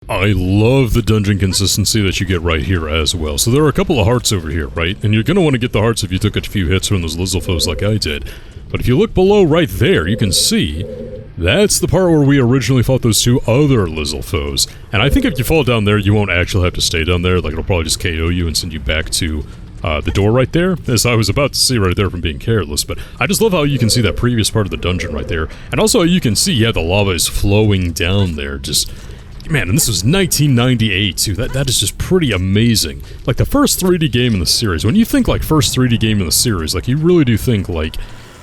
I love the dungeon consistency that you get right here as well. So there are a couple of hearts over here, right? And you're going to want to get the hearts if you took a few hits from those Lizalfos like I did. But if you look below right there, you can see that's the part where we originally fought those two other Lizalfos. And I think if you fall down there, you won't actually have to stay down there. Like, it'll probably just KO you and send you back to the door right there, as I was about to see right there from being careless. But I just love how you can see that previous part of the dungeon right there. And also you can see, yeah, the lava is flowing down there, just... Man, and this was 1998, too. That is just pretty amazing. Like, the first 3D game in the series, when you think, like, first 3D game in the series, like, you really do think, like,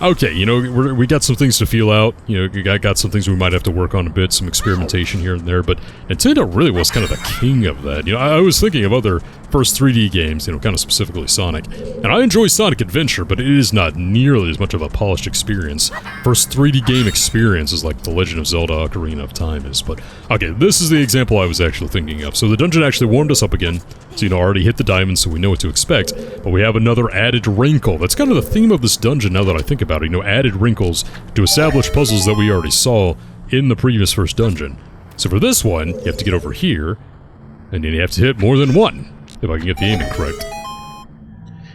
okay, you know, we got some things to feel out, you know, we got some things we might have to work on a bit, some experimentation here and there, but Nintendo really was kind of the king of that. You know, I was thinking of other first 3D games, you know, kind of specifically Sonic, and I enjoy Sonic Adventure, but it is not nearly as much of a polished experience. First 3D game experience is like The Legend of Zelda Ocarina of Time is, but okay, this is the example I was actually thinking of. So the dungeon actually warmed us up again, so you know, already hit the diamond, so we know what to expect, but we have another added wrinkle. That's kind of the theme of this dungeon now that I think about it, you know, added wrinkles to establish puzzles that we already saw in the previous first dungeon. So for this one, you have to get over here, and then you have to hit more than one, if I can get the aiming correct.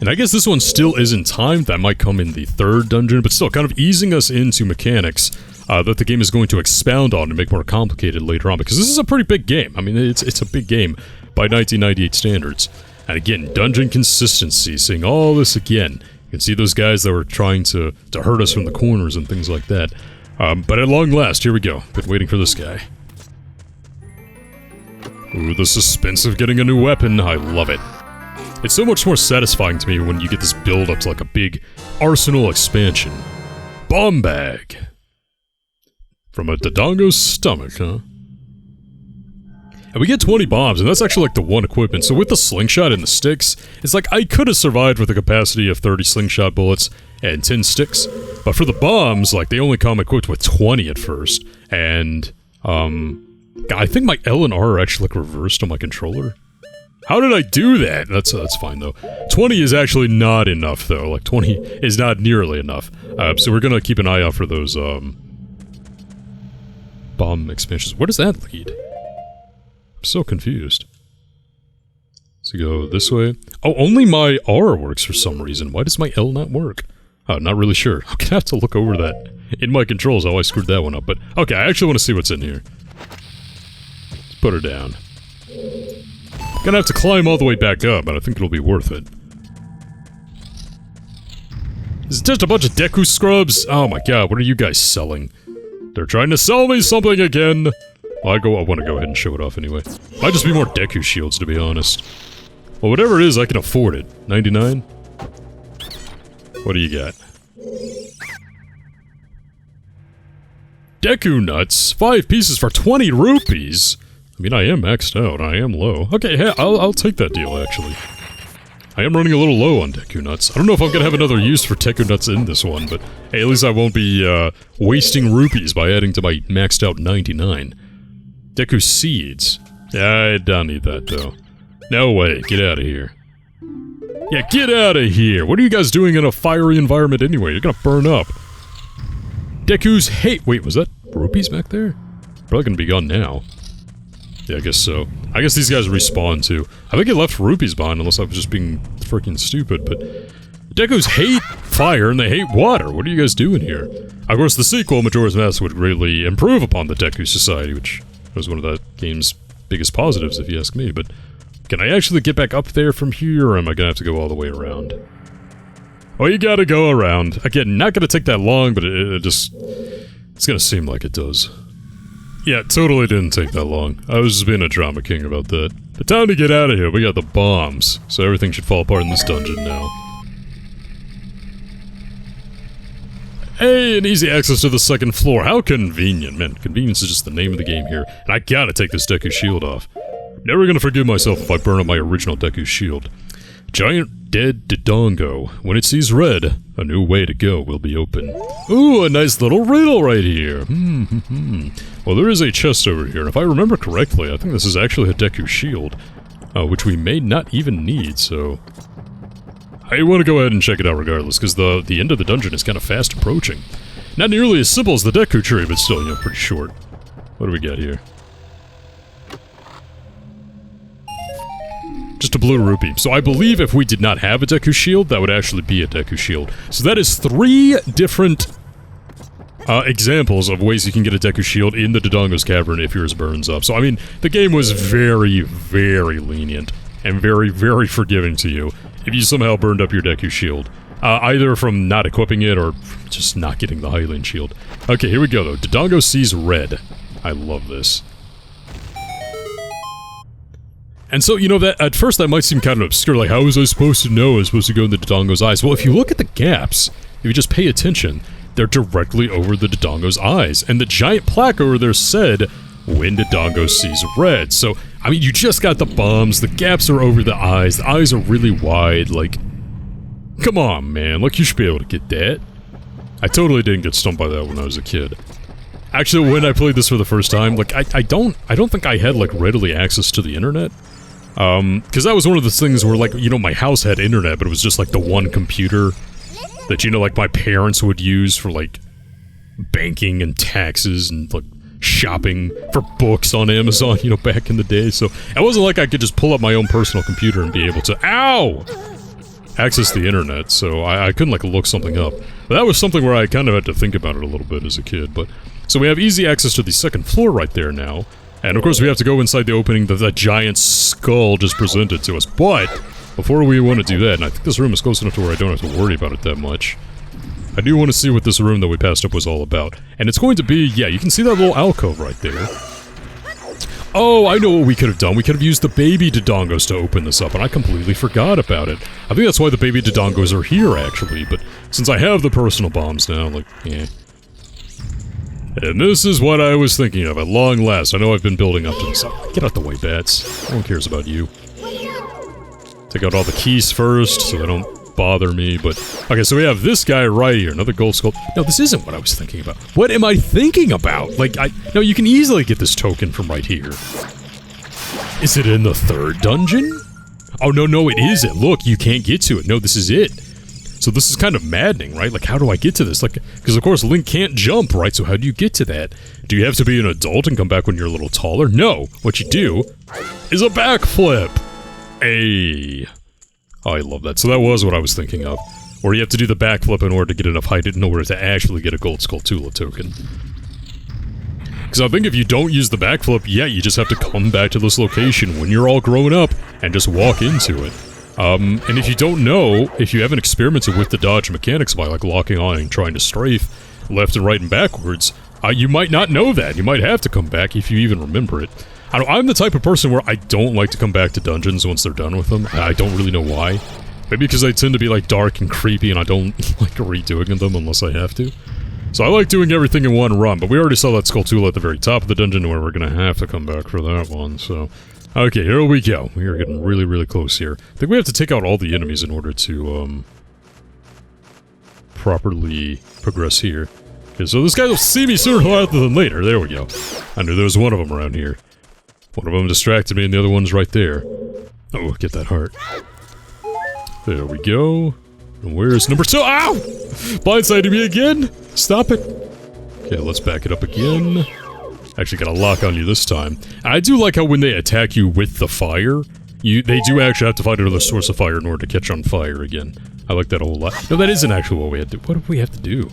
And I guess this one still isn't timed, that might come in the third dungeon, but still kind of easing us into mechanics that the game is going to expound on and make more complicated later on, because this is a pretty big game. I mean, it's a big game by 1998 standards. And again, dungeon consistency, seeing all this again. You can see those guys that were trying to hurt us from the corners and things like that. But at long last, here we go. Been waiting for this guy. Ooh, the suspense of getting a new weapon, I love it. It's so much more satisfying to me when you get this build up to like a big arsenal expansion. Bomb bag. From a Dodongo's stomach, huh? And we get 20 bombs, and that's actually like the one equipment. So with the slingshot and the sticks, it's like I could have survived with a capacity of 30 slingshot bullets and 10 sticks. But for the bombs, like, they only come equipped with 20 at first. And, I think my L and R are actually like reversed on my controller. How did I do that? That's fine, though. 20 is actually not enough, though. Like, 20 is not nearly enough. So we're gonna keep an eye out for those, bomb expansions. Where does that lead? I'm so confused. So go this way. Oh, only my R works for some reason. Why does my L not work? Oh, not really sure. I'm gonna have to look over that in my controls, how I screwed that one up. But, okay, I actually want to see what's in here. Let's put her down. Gonna have to climb all the way back up, but I think it'll be worth it. Is it just a bunch of Deku scrubs? Oh my god, what are you guys selling? They're trying to sell me something again! Well, I want to go ahead and show it off anyway. Might just be more Deku shields, to be honest. Well, whatever it is, I can afford it. 99? What do you got? Deku nuts! 5 pieces for 20 rupees! I mean, I am maxed out. I am low. Okay, hey, I'll take that deal, actually. I am running a little low on Deku nuts. I don't know if I'm gonna have another use for Deku nuts in this one, but hey, at least I won't be, wasting rupees by adding to my maxed out 99. Deku seeds. Yeah, I don't need that, though. No way, get out of here. Yeah, get out of here! What are you guys doing in a fiery environment anyway? You're gonna burn up. Deku's hate- wait, was that rupees back there? Probably gonna be gone now. Yeah, I guess so. I guess these guys respawn too. I think it left rupees behind unless I was just being freaking stupid, but... Deku's hate fire and they hate water. What are you guys doing here? Of course, the sequel, Majora's Mask, would greatly improve upon the Deku Society, which was one of that game's biggest positives, if you ask me, but... Can I actually get back up there from here, or am I gonna have to go all the way around? Oh, you gotta go around. Again, not gonna take that long, but it just... It's gonna seem like it does. Yeah, totally didn't take that long. I was just being a drama king about that. But time to get out of here. We got the bombs, so everything should fall apart in this dungeon now. Hey, an easy access to the second floor. How convenient. Man, convenience is just the name of the game here. And I gotta take this Deku shield off. Never gonna forgive myself if I burn up my original Deku shield. Giant dead Dodongo. When it sees red, a new way to go will be open. Ooh, a nice little riddle right here. Well, there is a chest over here, and if I remember correctly, I think this is actually a Deku shield, which we may not even need, so... I want to go ahead and check it out regardless, because the end of the dungeon is kind of fast approaching. Not nearly as simple as the Deku tree, but still, you know, pretty short. What do we got here? to Blue Rupee. So I believe if we did not have a Deku Shield, that would actually be a Deku Shield. So that is 3 different examples of ways you can get a Deku Shield in the Dodongo's Cavern if yours burns up. So, I mean, the game was very, very lenient and very, very forgiving to you if you somehow burned up your Deku Shield. Either from not equipping it or just not getting the Hylian Shield. Okay, here we go, though. Dodongo sees red. I love this. And so, you know, that at first that might seem kind of obscure, like, how was I supposed to know I was supposed to go into Dodongo's eyes? Well, if you look at the gaps, if you just pay attention, they're directly over the Dodongo's eyes. And the giant plaque over there said, when Dodongo sees red. So, I mean, you just got the bombs, the gaps are over the eyes are really wide, like... Come on, man, like, you should be able to get that. I totally didn't get stumped by that when I was a kid. Actually, when I played this for the first time, like, I don't think I had, like, readily access to the internet. Because that was one of the things where, like, you know, my house had internet, but it was just, like, the one computer that, you know, like, my parents would use for, like, banking and taxes and, like, shopping for books on Amazon, you know, back in the day. So, it wasn't like I could just pull up my own personal computer and be able to, ow! Access the internet, so I couldn't, like, look something up. But that was something where I kind of had to think about it a little bit as a kid, but... So we have easy access to the second floor right there now. And of course we have to go inside the opening that that giant skull just presented to us. But, before we want to do that, and I think this room is close enough to where I don't have to worry about it that much, I do want to see what this room that we passed up was all about. And it's going to be, yeah, you can see that little alcove right there. Oh, I know what we could have done. We could have used the baby Dodongos to open this up, and I completely forgot about it. I think that's why the baby Dodongos are here, actually, but since I have the personal bombs now, like, yeah. And this is what I was thinking of, at long last. I know I've been building up to this. Get out the way, bats. No one cares about you. Take out all the keys first, so they don't bother me, but... Okay, so we have this guy right here, another gold skull. No, this isn't what I was thinking about. What am I thinking about? Like, no, you can easily get this token from right here. Is it in the 3rd dungeon? Oh, no, it isn't. Look, you can't get to it. No, this is it. So this is kind of maddening, right? Like, how do I get to this? Like, because of course Link can't jump, right? So how do you get to that? Do you have to be an adult and come back when you're a little taller? No. What you do is a backflip. Hey. Oh, I love that. So that was what I was thinking of. Or you have to do the backflip in order to get enough height in order to actually get a Gold Skulltula token. Because I think if you don't use the backflip, yeah, you just have to come back to this location when you're all grown up and just walk into it. And if you don't know, if you haven't experimented with the dodge mechanics by, like, locking on and trying to strafe left and right and backwards, you might not know that. You might have to come back if you even remember it. I'm the type of person where I don't like to come back to dungeons once they're done with them. I don't really know why. Maybe because they tend to be, like, dark and creepy and I don't like redoing them unless I have to. So I like doing everything in one run, but we already saw that Skulltula at the very top of the dungeon where we're gonna have to come back for that one, so... Okay, here we go. We are getting really, really close here. I think we have to take out all the enemies in order to, properly progress here. Okay, so this guy will see me sooner rather than later. There we go. I knew there was one of them around here. One of them distracted me and the other one's right there. Oh, get that heart. There we go. And where's number 2? Ow! Blindsided me again! Stop it! Okay, let's back it up again. Actually got a lock on you this time. And I do like how when they attack you with the fire, they do actually have to find another source of fire in order to catch on fire again. I like that a whole lot. No, that isn't actually what we have to do. What do we have to do?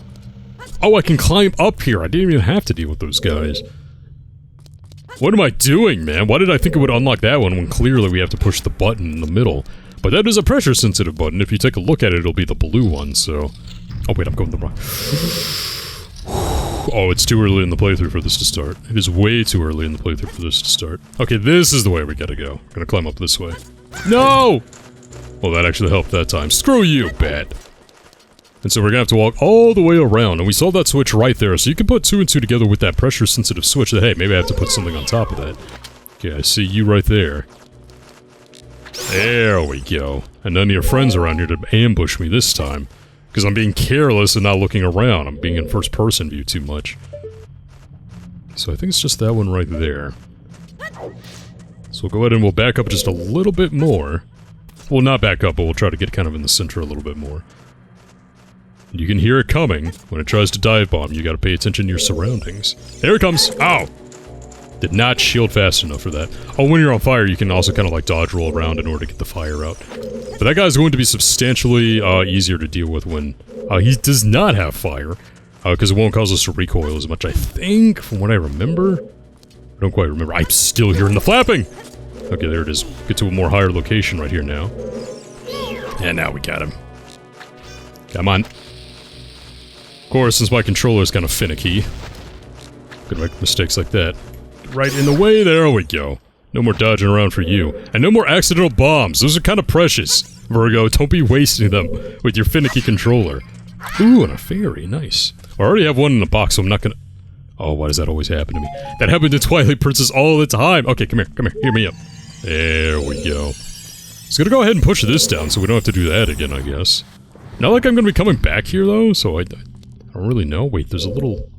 Oh, I can climb up here. I didn't even have to deal with those guys. What am I doing, man? Why did I think it would unlock that one when clearly we have to push the button in the middle? But that is a pressure-sensitive button. If you take a look at it, it'll be the blue one, so... Oh, wait, I'm going the wrong... Oh, it's too early in the playthrough for this to start. It is way too early in the playthrough for this to start. Okay, this is the way we gotta go. We're gonna climb up this way. No! Well, that actually helped that time. Screw you, bat! And so we're gonna have to walk all the way around, and we saw that switch right there, so you can put 2 and 2 together with that pressure-sensitive switch that, hey, maybe I have to put something on top of that. Okay, I see you right there. There we go. And none of your friends around here to ambush me this time. Because I'm being careless and not looking around. I'm being in first-person view too much. So I think it's just that one right there. So we'll go ahead and we'll back up just a little bit more. Well, not back up, but we'll try to get kind of in the center a little bit more. You can hear it coming. When it tries to dive bomb, you gotta pay attention to your surroundings. There it comes! Ow! Did not shield fast enough for that. Oh, when you're on fire, you can also kind of like dodge roll around in order to get the fire out. But that guy's going to be substantially easier to deal with when he does not have fire. Because it won't cause us to recoil as much, I think, from what I remember. I don't quite remember. I'm still hearing the flapping! Okay, there it is. Get to a more higher location right here now. And now we got him. Come on. Of course, since my controller is kind of finicky, could make mistakes like that. Right in the way, there we go. No more dodging around for you. And no more accidental bombs. Those are kind of precious. Virgo, don't be wasting them with your finicky controller. Ooh, and a fairy. Nice. I already have one in the box, so I'm not gonna... Oh, why does that always happen to me? That happened to Twilight Princess all the time. Okay, come here, hear me up. There we go. Just gonna go ahead and push this down so we don't have to do that again, I guess. Not like I'm gonna be coming back here, though, so I don't really know. Wait, there's a little...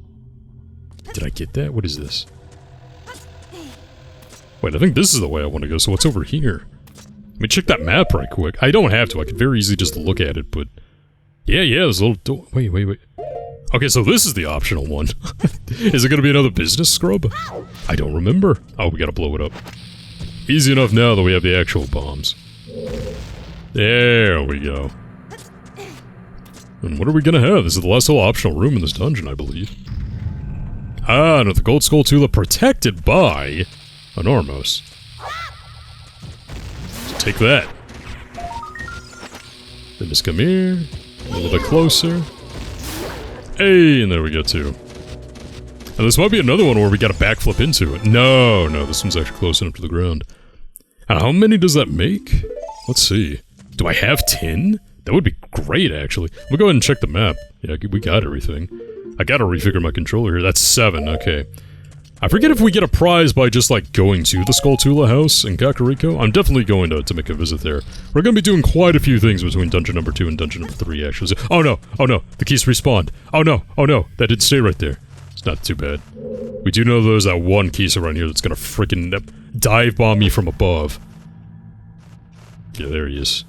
Did I get that? What is this? Wait, I think this is the way I want to go, so what's over here? Let me check that map right quick. I don't have to, I could very easily just look at it, but... Yeah, there's a little door... Wait. Okay, so this is the optional one. Is it gonna be another business scrub? I don't remember. Oh, we gotta blow it up. Easy enough now that we have the actual bombs. There we go. And what are we gonna have? This is the last little optional room in this dungeon, I believe. Ah, no, the Gold Skulltula protected by an Ormos. So take that. Then just come here. A little bit closer. Hey, and there we go too. And this might be another one where we gotta backflip into it. No, this one's actually close enough to the ground. And how many does that make? Let's see. Do I have 10? That would be great, actually. We'll go ahead and check the map. Yeah, we got everything. I gotta refigure my controller here. That's 7, okay. I forget if we get a prize by just, like, going to the Skulltula house in Kakariko. I'm definitely going to make a visit there. We're gonna be doing quite a few things between dungeon number 2 and dungeon number 3, actually. So, oh no, the keys respawned. Oh no, that didn't stay right there. It's not too bad. We do know there's that one keys around here that's gonna freaking dive bomb me from above. Yeah, there he is.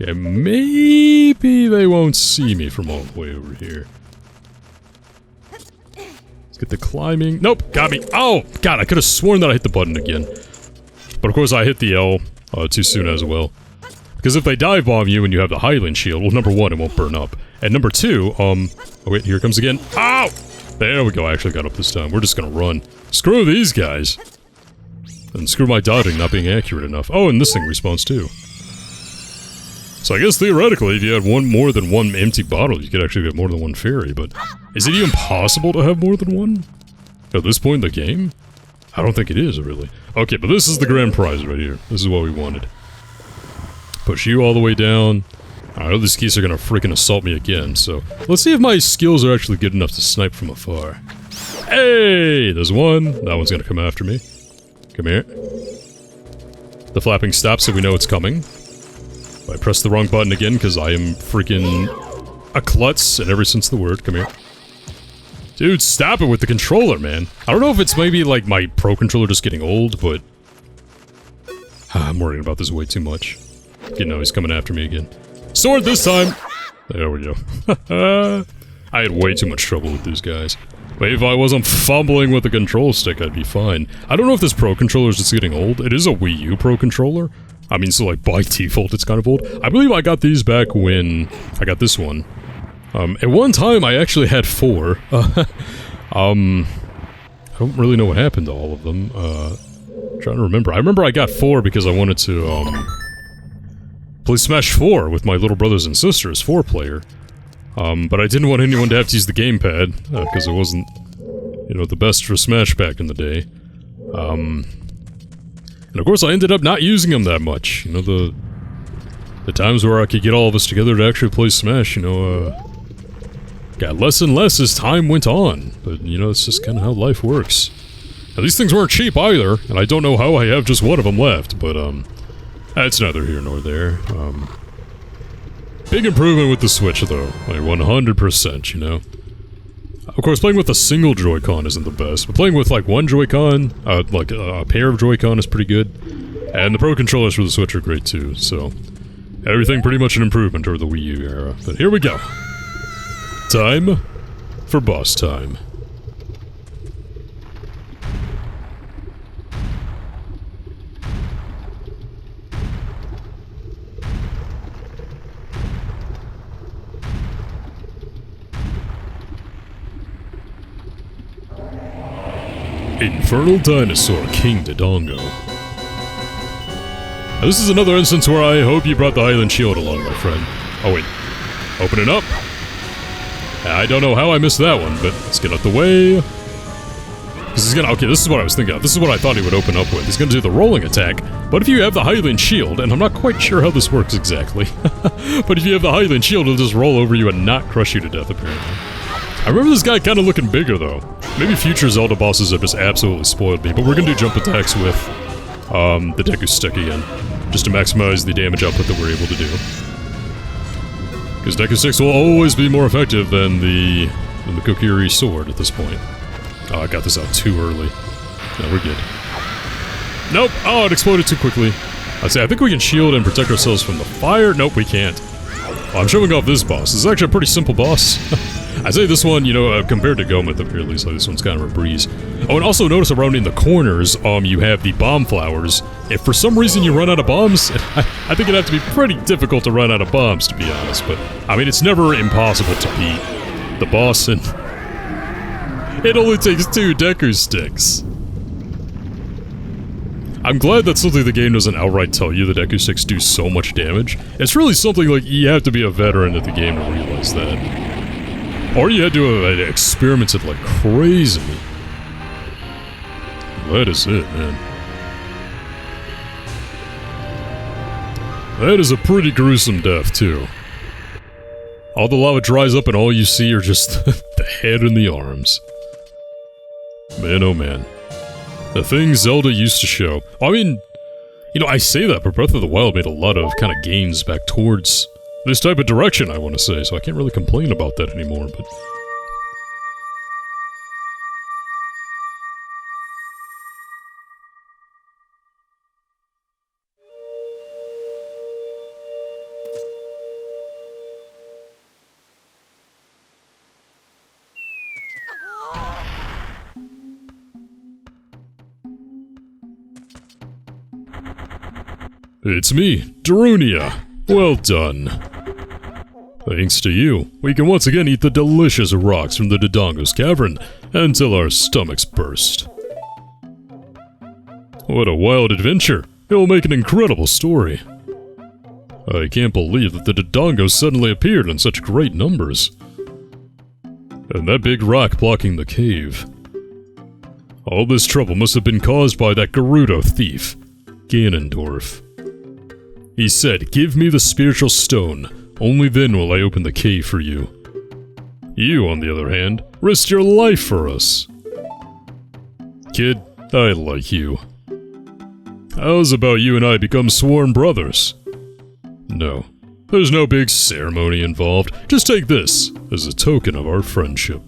Okay, maybe they won't see me from all the way over here. Let's get the climbing. Nope, got me. Oh, God, I could have sworn that I hit the button again. But of course I hit the L too soon as well. Because if they dive bomb you and you have the Highland shield, well, number 1, it won't burn up. And number 2, oh wait, here it comes again. Ow! There we go, I actually got up this time. We're just gonna run. Screw these guys. And screw my dodging not being accurate enough. Oh, and this thing respawns too. So I guess theoretically, if you had more than one empty bottle, you could actually get more than one fairy, but... Is it even possible to have more than one? At this point in the game? I don't think it is, really. Okay, but this is the grand prize right here. This is what we wanted. Push you all the way down. I know these keys are gonna freaking assault me again, so... Let's see if my skills are actually good enough to snipe from afar. Hey! There's one. That one's gonna come after me. Come here. The flapping stops so we know it's coming. I pressed the wrong button again because I am freaking a klutz in every sense of the word. Come here. Dude, stop it with the controller, man. I don't know if it's maybe like my Pro Controller just getting old, but... I'm worrying about this way too much. You know, he's coming after me again. Sword this time! There we go. I had way too much trouble with these guys. But if I wasn't fumbling with the control stick, I'd be fine. I don't know if this Pro Controller is just getting old. It is a Wii U Pro Controller. I mean, so like by default, it's kind of old. I believe I got these back when I got this one. At one time, I actually had 4. I don't really know what happened to all of them. Trying to remember. I remember I got 4 because I wanted to, play Smash 4 with my little brothers and sisters, 4-player. But I didn't want anyone to have to use the gamepad, because it wasn't, you know, the best for Smash back in the day. And of course I ended up not using them that much. You know, the times where I could get all of us together to actually play Smash, you know, got less and less as time went on. But, you know, it's just kind of how life works. Now, these things weren't cheap either, and I don't know how I have just one of them left, but, that's neither here nor there. Big improvement with the Switch, though. Like, 100%, you know? Of course, playing with a single Joy-Con isn't the best, but playing with, like, one Joy-Con, like, a pair of Joy-Con is pretty good. And the Pro Controllers for the Switch are great, too, so... Everything pretty much an improvement over the Wii U era. But here we go. Time for boss time. Infernal Dinosaur King Dodongo. Now, this is another instance where I hope you brought the Highland Shield along, my friend. Oh wait, open it up. I don't know how I missed that one, but let's get out the way. Because he's gonna, okay, this is what I was thinking of. This is what I thought he would open up with. He's gonna do the rolling attack, but if you have the Highland Shield, and I'm not quite sure how this works exactly, but if you have the Highland Shield, it'll just roll over you and not crush you to death, apparently. I remember this guy kind of looking bigger, though. Maybe future Zelda bosses have just absolutely spoiled me, but we're gonna do jump attacks with the Deku Stick again, just to maximize the damage output that we're able to do. Because Deku Sticks will always be more effective than the Kokiri Sword at this point. Oh, I got this out too early. No, we're good. Nope! Oh, it exploded too quickly. I think we can shield and protect ourselves from the fire. Nope, we can't. Well, I'm showing off this boss. This is actually a pretty simple boss. I say this one, you know, compared to Goma at the very least, like this one's kind of a breeze. Oh, and also notice around in the corners, you have the bomb flowers. If for some reason you run out of bombs, I think it'd have to be pretty difficult to run out of bombs, to be honest, but, I mean, it's never impossible to beat the boss, and it only takes 2 Deku Sticks. I'm glad that something the game doesn't outright tell you the Deku Sticks do so much damage. It's really something like you have to be a veteran at the game to realize that. Or you had to have experimented like crazy. That is it, man. That is a pretty gruesome death, too. All the lava dries up and all you see are just the head and the arms. Man, oh man. The things Zelda used to show. I mean, you know, I say that, but Breath of the Wild made a lot of kind of gains back towards this type of direction, I want to say, so I can't really complain about that anymore, but... It's me, Darunia. Well done. Thanks to you, we can once again eat the delicious rocks from the Dodongo's cavern until our stomachs burst. What a wild adventure. It will make an incredible story. I can't believe that the Dodongos suddenly appeared in such great numbers. And that big rock blocking the cave. All this trouble must have been caused by that Gerudo thief, Ganondorf. He said, "Give me the spiritual stone, only then will I open the cave for you." You, on the other hand, risked your life for us. Kid, I like you. How's about you and I become sworn brothers? No, there's no big ceremony involved. Just take this as a token of our friendship.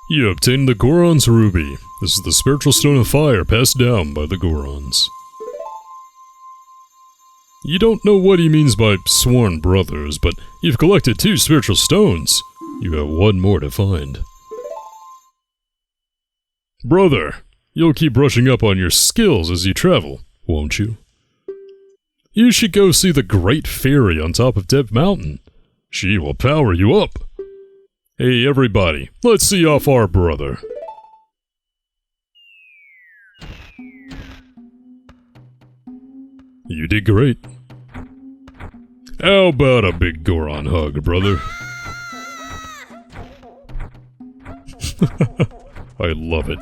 You obtained the Goron's Ruby. This is the spiritual stone of fire passed down by the Gorons. You don't know what he means by sworn brothers, but you've collected 2 spiritual stones. You have 1 more to find. Brother, you'll keep brushing up on your skills as you travel, won't you? You should go see the Great Fairy on top of Dev Mountain. She will power you up. Hey everybody, let's see off our brother. You did great. How about a big Goron hug, brother? I love it.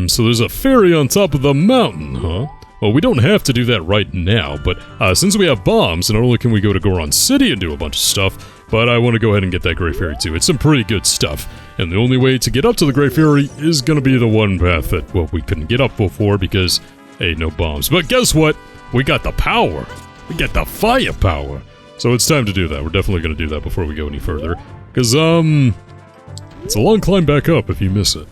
So there's a fairy on top of the mountain, huh? Well, we don't have to do that right now, but since we have bombs, not only can we go to Goron City and do a bunch of stuff, but I want to go ahead and get that Great Fairy too. It's some pretty good stuff, and the only way to get up to the Great Fairy is going to be the one path that, well, we couldn't get up before because, hey, no bombs. But guess what? We got the power. We got the firepower. So it's time to do that. We're definitely going to do that before we go any further. Because, it's a long climb back up if you miss it.